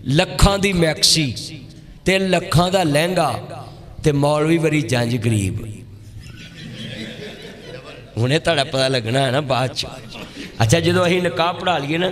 ਲੱਖਾਂ ਦੀ ਮੈਕਸੀ ਤੇ ਲੱਖਾਂ ਦਾ ਲਹਿੰਗਾ ਤੇ ਮੌਲਵੀ ਵਰੀ ਜੰਜ ਗਰੀਬ। ਹੁਣੇ ਤੁਹਾਡਾ ਪਤਾ ਲੱਗਣਾ ਹੈ ਨਾ ਬਾਅਦ ਚ। ਅੱਛਾ ਜਦੋਂ ਅਸੀਂ ਨਿਕਾਹ ਪੜ੍ਹਾ ਲਈਏ ਨਾ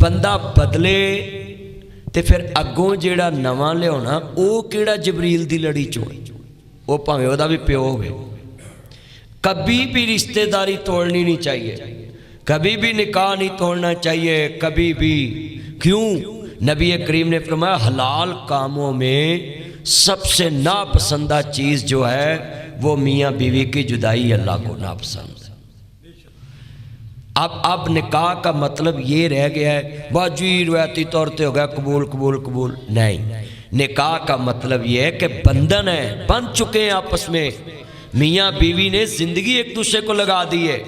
بندہ بدلے تے پھر اگوں جیڑا نواں لیاؤنا وہ کیڑا جبریل دی لڑی چوں وہ پاویں وہ بھی پیو ہوئے. کبھی بھی رشتہ داری توڑنی نہیں چاہیے, کبھی بھی نکاح نہیں توڑنا چاہیے, کبھی بھی. کیوں؟ نبی کریم نے فرمایا حلال کاموں میں سب سے ناپسندہ چیز جو ہے وہ میاں بیوی کی جدائی اللہ کو ناپسند ہے. اب نکاح کا مطلب یہ رہ گیا ہے باجی روایتی طور پہ ہو گیا قبول قبول قبول, نہیں. نکاح کا مطلب یہ ہے کہ بندھن ہے, بن چکے ہیں آپس میں, میاں بیوی نے زندگی ایک دوسرے کو لگا دی ہے.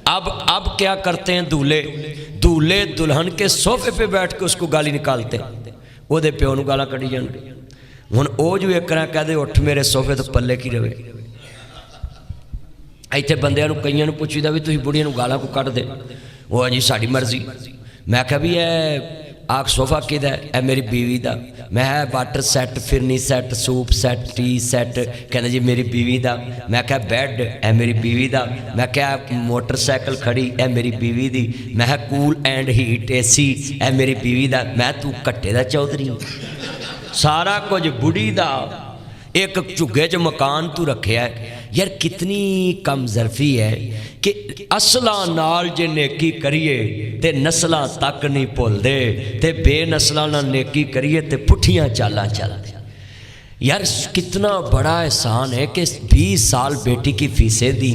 اب کیا کرتے ہیں دولہے دلہن کے صوفے پہ بیٹھ کے اس کو گالی نکالتے ہیں, وہ دے پیو نو گالا کڑی جان. ہن او جو ایک طرح کہہ دے اٹھ میرے صوفے تو پلے کی رہے. ایتھے بندیاں نو کئیاں نو پوچھیدا بھی تسی بڑیاں نو گالاں کو کٹ دے, وہ جی ساڈی مرضی. میں کہا بھی اے آگ صوفہ کدا ہے؟ اے میری بیوی دا. میں ہے water set, phirni set, soup set, tea set. کہنا جی میری بیوی دا. میں کہا بیڈ اے میری بیوی دا. میں کہا موٹر سائیکل کھڑی اے میری بیوی دی. میں ہے کول اینڈ ہیٹ اے سی اے میری بیوی دا. میں تو کٹے دا چودھری, سارا کچھ بڑی دا. ایک چگے جو مکان تو رکھیا ہے. یار کتنی کم ظرفی ہے کہ اصلاں نال جے نیکی کریے تے نسلاں تک نہیں بھول دے, تے بے نسلاں نال نیکی کریے تے پٹھیاں چالاں چل دے. یار کتنا بڑا احسان ہے کہ 20 سال بیٹی کی فیسیں دی,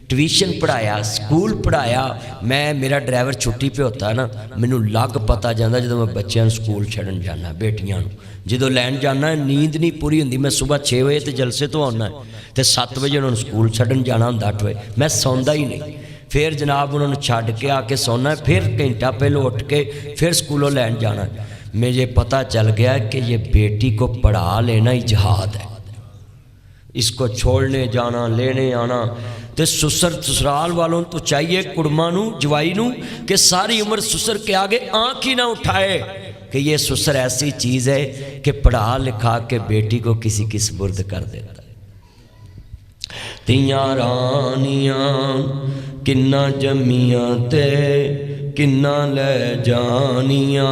ٹیوشن پڑھایا, سکول پڑھایا. میرا ڈرائیور چھٹی پہ ہوتا ہے نا, مینوں لگ پتا جانا جدوں میں بچیاں سکول چھڑن جانا, بیٹیاں جدوں لین جانا ہے نیند نہیں پوری ہوندی. میں صبح 6 بجے تے جلسے تو آنا ہے تے 7 بجے انہوں نے سکول چھڑن جانا ہوں 8 بجے. میں سوندا ہی نہیں, پھر جناب انہوں نے چھڑ کے آ کے سونا ہے, پھر گھنٹہ پہلے اٹھ کے پھر سکولوں لین جانا ہے. مجھے پتہ چل گیا کہ یہ بیٹی کو پڑھا لینا ہی جہاد ہے. اس کو چھوڑنے جانا لینے آنا. تے سسرال والوں تو چاہیے کڑما نو جوائی نو کہ ساری عمر سسر کے آگے آنکھ ہی نہ اٹھائے کہ یہ سسر ایسی چیز ہے کہ پڑھا لکھا کے بیٹی کو کسی کی سپرد کر دیتا ہے. تیاں رانیاں کنہ جمیاں تے کنہ لے جانیاں,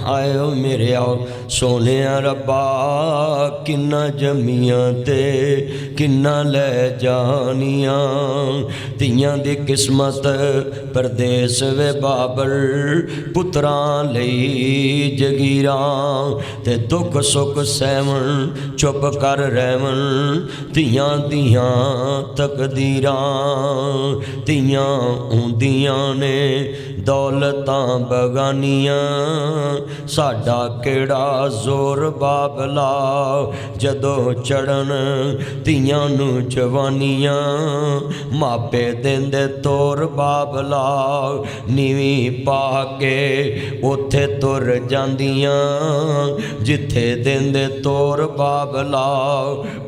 آئے ہو میرے آؤ سونے ربا کنہ جمیاں تے کنہ لے جانیاں. تیاں دی قسمت پردیس وے بابل پتراں لئی جگیراں, تے دکھ سکھ سہون چپ کر رہون تیاں دیاں تقدیراں. تیاں اوندیاں نے دولتاں بگانیاں, ساڈا کیڑا زور بابلا جدو چڑھن تیاں نو جوانیاں. ماپے دیندے تور بابلا نیویں پا کے اوتھے تر جاندیاں, جتھے دیندے تور بابلا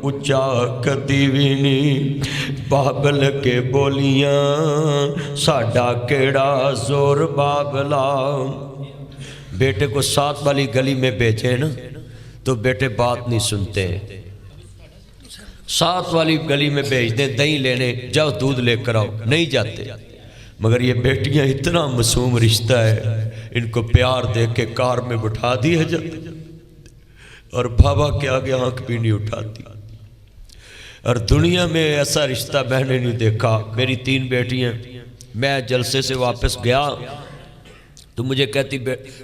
اچا کدی وی نہیں بابل کے بولیاں. ساڈا کیڑا زور بابلا. بیٹے کو 7 والی گلی میں بھیجے نا تو بیٹے بات نہیں سنتے. 7 والی گلی میں بھیج دیں دہی لینے, جاؤ دودھ لے کر آؤ, نہیں جاتے. مگر یہ بیٹیاں اتنا معصوم رشتہ ہے, ان کو پیار دے کے کار میں بٹھا دیا جاتا اور بابا کے آگے آنکھ بھی نہیں اٹھاتی. اور دنیا میں ایسا رشتہ میں نے نہیں دیکھا. میری 3 بیٹیاں, میں جلسے سے واپس گیا تو مجھے کہتی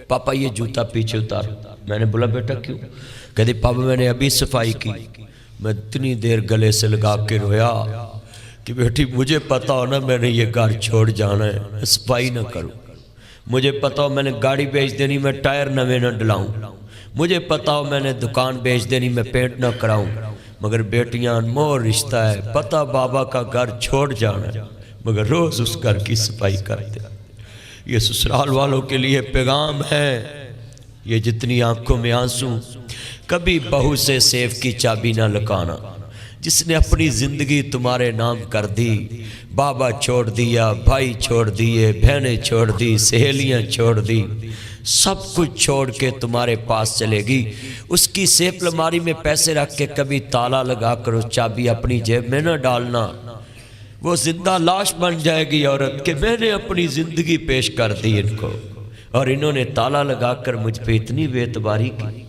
پاپا یہ جوتا پیچھے اتار. میں نے بولا بیٹا کیوں؟ کہتی پاپا میں نے ابھی صفائی کی. میں اتنی دیر گلے سے لگا کے رویا کہ بیٹی مجھے پتا ہو نا میں نے یہ گھر چھوڑ جانا ہے, صفائی نہ کروں. مجھے پتا ہو میں نے گاڑی بیچ دینی, میں ٹائر نویں نہ ڈلاؤں. مجھے پتا ہو میں نے دکان بیچ دینی, میں پینٹ نہ کراؤں. مگر بیٹیاں انمول رشتہ ہے, پتہ بابا کا گھر چھوڑ جانا ہے مگر روز اس گھر کی صفائی کرتے. یہ سسرال والوں کے لیے پیغام ہے. یہ جتنی آنکھوں میں آنسو, کبھی بہو سے سیف کی چابی نہ لکانا. جس نے اپنی زندگی تمہارے نام کر دی, بابا چھوڑ دیا, بھائی چھوڑ دیے, بہنیں چھوڑ دی, سہیلیاں چھوڑ دی, سب کچھ چھوڑ کے تمہارے پاس چلے گی. اس کی سیف الماری میں پیسے رکھ کے کبھی تالا لگا کر اس چابی اپنی جیب میں نہ ڈالنا. وہ زندہ لاش بن جائے گی عورت کہ میں نے اپنی زندگی پیش کر دی ان کو. اور انہوں نے تالا لگا کر مجھ پہ اتنی بے اعتباری کی۔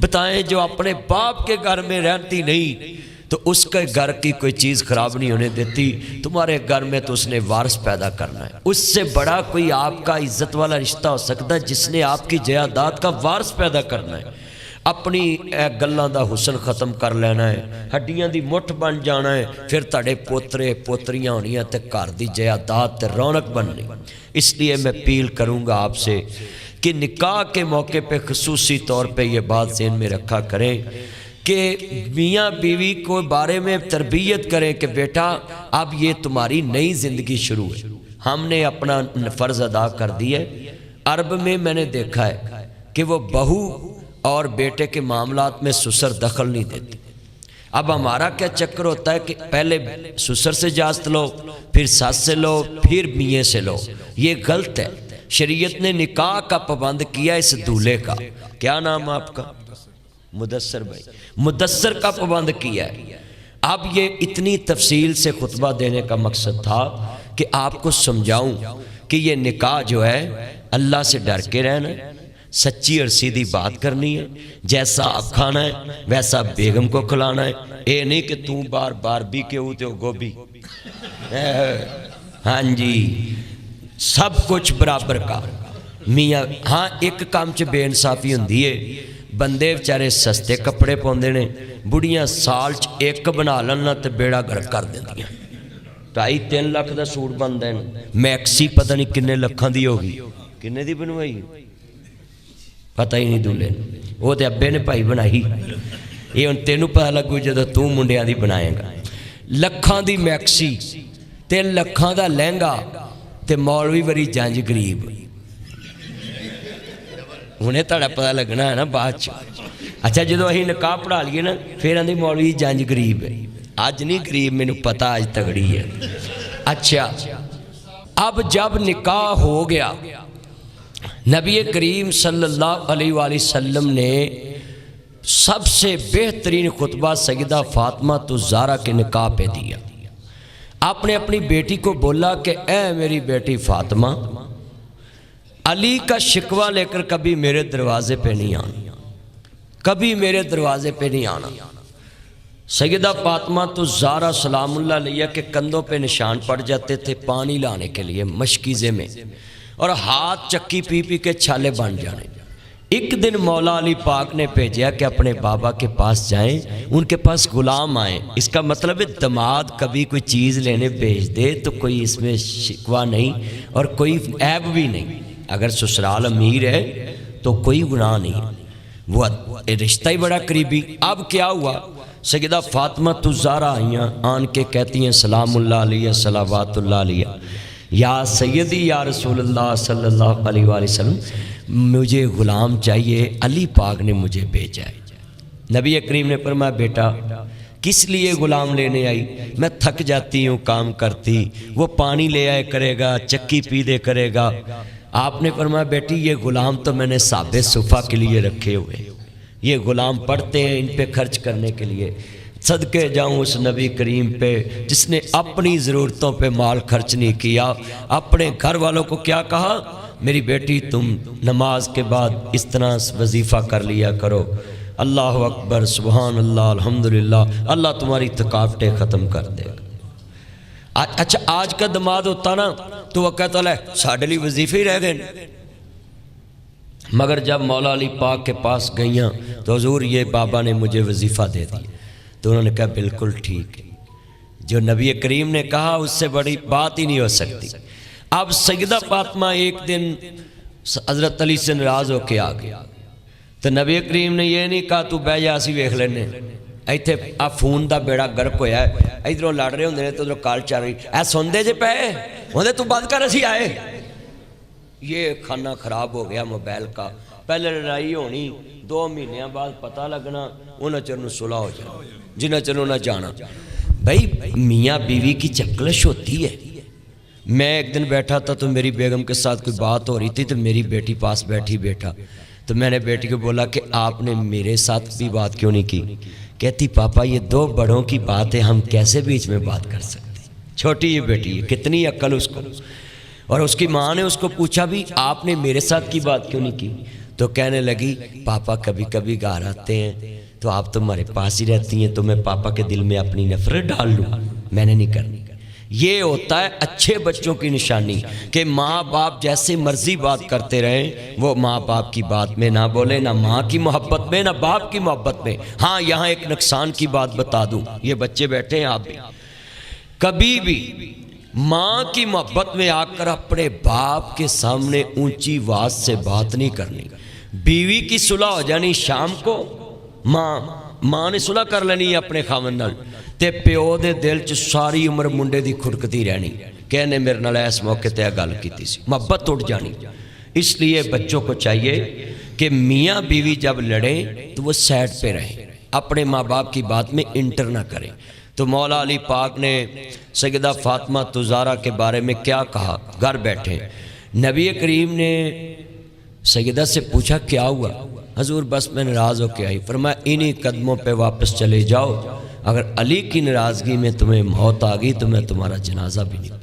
بتائیں جو اپنے باپ کے گھر میں رہتی نہیں تو اس کے گھر کی کوئی چیز خراب نہیں ہونے دیتی، تمہارے گھر میں تو اس نے وارث پیدا کرنا ہے۔ اس سے بڑا کوئی آپ کا عزت والا رشتہ ہو سکتا ہے جس نے آپ کی جائیداد کا وارث پیدا کرنا ہے۔ اپنی گلاں دا حسن ختم کر لینا ہے، ہڈیاں دی مٹھ بن جانا ہے، پھر تاڑے پوترے پوتریاں ہونیاں تے گھر دی جائیداد تے رونق بننی۔ اس لیے میں اپیل کروں گا آپ سے کہ نکاح کے موقع پہ خصوصی طور پہ یہ بات ذہن میں رکھا کریں کہ میاں بیوی کو بارے میں تربیت کریں کہ بیٹا اب یہ تمہاری نئی زندگی شروع ہے، ہم نے اپنا فرض ادا کر دیا ہے۔ عرب میں میں نے دیکھا ہے کہ وہ بہو اور بیٹے کے معاملات میں سسر دخل نہیں دیتی۔ اب ہمارا کیا چکر ہوتا ہے کہ پہلے سسر سے اجازت لو، پھر ساس سے لو، پھر میاں سے لو۔ یہ غلط ہے۔ شریعت نے نکاح کا پابند کیا اس دولہے کا، کیا نام آپ کا؟ مدثر بھائی، مدثر کا پابند کیا ہے۔ اب یہ اتنی تفصیل سے خطبہ دینے کا مقصد تھا کہ آپ کو سمجھاؤں کہ یہ نکاح جو ہے اللہ سے ڈر کے رہنا ہے، سچی اور سیدھی بات کرنی ہے، جیسا آپ کھانا ہے ویسا بیگم کو کھلانا ہے۔ اے نہیں کہ تم بار بار بھی کے ہوتے ہو گوبھی، ہاں جی سب کچھ برابر کا میاں۔ ہاں ایک کام چ بے انصافی ہوندی ہے، بندے بیچارے سستے کپڑے پاؤندے نے، بڑیاں سال چ ایک بنا لینا تے بیڑا گرک کر دیندیاں۔ 2.5-3 لاکھ دا سوٹ بندا ہے، میکسی پتہ نہیں کنے لکھاں دی ہوگی، کنے دی بنوائی پتہ ہی نہیں دولے وہ تے ابے نے بھائی بنائی۔ یہ ہن تینوں پتہ لگو جدوں تو منڈیاں دی بنائے گا۔ لکھاں دی میکسی تے لکھاں دا لہنگا تے مولوی وری جنج غریب، انہیں تھوڑا پتہ لگنا ہے نا بعد چ۔ اچھا جدو اہی نکاح پڑھا لیے نا پھر آندھی مولوی جنج غریب ہے، اج نہیں غریب مینوں پتہ اج تگڑی ہے۔ اچھا اب جب نکاح ہو گیا، نبی کریم صلی اللہ علیہ وآلہ وسلم نے سب سے بہترین خطبہ سیدہ فاطمہ الزہرا کے نکاح پہ دیا۔ آپ نے اپنی بیٹی کو بولا کہ اے میری بیٹی فاطمہ، علی کا شکوہ لے کر کبھی میرے دروازے پہ نہیں آنا، کبھی میرے دروازے پہ نہیں آنا۔ سیدہ فاطمہ الزہرا سلام اللہ علیہ کے کندھوں پہ نشان پڑ جاتے تھے پانی لانے کے لیے مشکیزے میں، اور ہاتھ چکی پی پی کے چھالے بن جانے۔ ایک دن مولا علی پاک نے بھیجا کہ اپنے بابا کے پاس جائیں، ان کے پاس غلام آئیں۔ اس کا مطلب ہے دماد کبھی کوئی چیز لینے بھیج دے تو کوئی اس میں شکوہ نہیں اور کوئی عیب بھی نہیں، اگر سسرال امیر ہے تو کوئی گناہ نہیں، وہ رشتہ ہی بڑا قریبی۔ اب کیا ہوا، سیدہ فاطمہ الزہرا آئیاں، آن کے کہتی ہیں سلام اللہ علیہ صلوات اللہ علیہ، یا سیدی یا رسول اللہ صلی اللہ علیہ وآلہ وسلم، مجھے غلام چاہیے، علی پاک نے مجھے بھیجا ہے۔ نبی کریم نے فرمایا بیٹا کس لیے غلام لینے آئی؟ میں تھک جاتی ہوں کام کرتی، وہ پانی لے آئے کرے گا، چکی پی دے کرے گا۔ آپ نے فرمایا بیٹی یہ غلام تو میں نے صحابہ صفہ کے لیے رکھے ہوئے، یہ غلام پڑھتے ہیں ان پہ خرچ کرنے کے لیے۔ صدقے جاؤں اس نبی کریم پہ جس نے اپنی ضرورتوں پہ مال خرچ نہیں کیا، اپنے گھر والوں کو کیا کہا، میری بیٹی تم نماز کے بعد اس طرح وظیفہ کر لیا کرو، اللہ اکبر سبحان اللہ الحمدللہ، اللہ تمہاری تھکاوٹیں ختم کر دے گا۔ اچھا آج کا دماد ہوتا نا تو وہ کہتا ہے ساڑھے لی وظیفے ہی رہ گئے، مگر جب مولا علی پاک کے پاس گئیاں تو حضور یہ بابا نے مجھے وظیفہ دے دیا، تو انہوں نے کہا بالکل ٹھیک ہے، جو نبی کریم نے کہا اس سے بڑی بات ہی نہیں ہو سکتی۔ اب سیدہ فاطمہ ایک دن حضرت علی سے ناراض ہو کے آ گیا، تو نبی کریم نے یہ نہیں کہا تو بہ جا اسی ویکھ لینے، ایتھے آ فون دا بیڑا گرک ہویا ہے، ادھروں لڑ رہے ہوندے نے تو ادھروں کال چل رہی، اے سوندے جے پے ہوندے تو بند کر اسی آئے۔ یہ کھانا خراب ہو گیا موبائل کا، پہلے لڑائی ہونی، 2 مہینے بعد پتہ لگنا، انہاں چرنوں صلح ہو جانا، جنہاں چرنوں نہ جانا۔ بھائی میاں بیوی کی چکلش ہوتی ہے۔ میں ایک دن بیٹھا تھا تو میری بیگم کے ساتھ کوئی بات ہو رہی تھی تو میری بیٹی پاس بیٹھی بیٹھا، تو میں نے بیٹی کو بولا کہ آپ نے میرے ساتھ بھی بات کیوں نہیں کی؟ کہتی پاپا یہ 2 بڑوں کی بات ہے، ہم کیسے بیچ میں بات کر سکتے؟ چھوٹی یہ بیٹی ہے، کتنی عقل اس کو، اور اس کی ماں نے اس کو پوچھا بھی آپ نے میرے ساتھ کی بات کیوں نہیں کی؟ تو کہنے لگی پاپا کبھی کبھی گھر آتے ہیں تو آپ تمہارے پاس ہی رہتی ہیں، تو میں پاپا کے دل میں اپنی نفرت ڈال لوں، میں نے نہیں کرنی۔ یہ ہوتا ہے اچھے بچوں کی نشانی کہ ماں باپ جیسے مرضی بات کرتے رہیں، وہ ماں باپ کی بات میں نہ بولے، نہ ماں کی محبت میں نہ باپ کی محبت میں۔ ہاں یہاں ایک نقصان کی بات بتا دوں، یہ بچے بیٹھے ہیں آپ بھی، کبھی بھی ماں کی محبت میں آ کر اپنے باپ کے سامنے اونچی آواز سے بات نہیں کرنی۔ بیوی کی صلح ہو جانی شام کو، ماں نے صلح کر لینی اپنے خاوند نال، تے پیو دے دل چ ساری عمر منڈے دی کھڑکتی رہنی، کہنے میرے نال اس موقع تے گل کیتی سی، محبت اٹھ جانی۔ اس لیے بچوں کو چاہیے کہ میاں بیوی جب لڑیں تو وہ سائڈ پہ رہیں، اپنے ماں باپ کی بات میں انٹر نہ کریں۔ تو مولا علی پاک نے سیدہ فاطمہ زہرا کے بارے میں کیا کہا؟ گھر بیٹھے نبی کریم نے سیدہ سے پوچھا کیا ہوا؟ حضور بس میں ناراض ہو کے آئی۔ فرمایا انہی قدموں پہ واپس چلے جاؤ، اگر علی کی ناراضگی میں تمہیں موت آ گئی تو میں تمہارا جنازہ بھی نہیں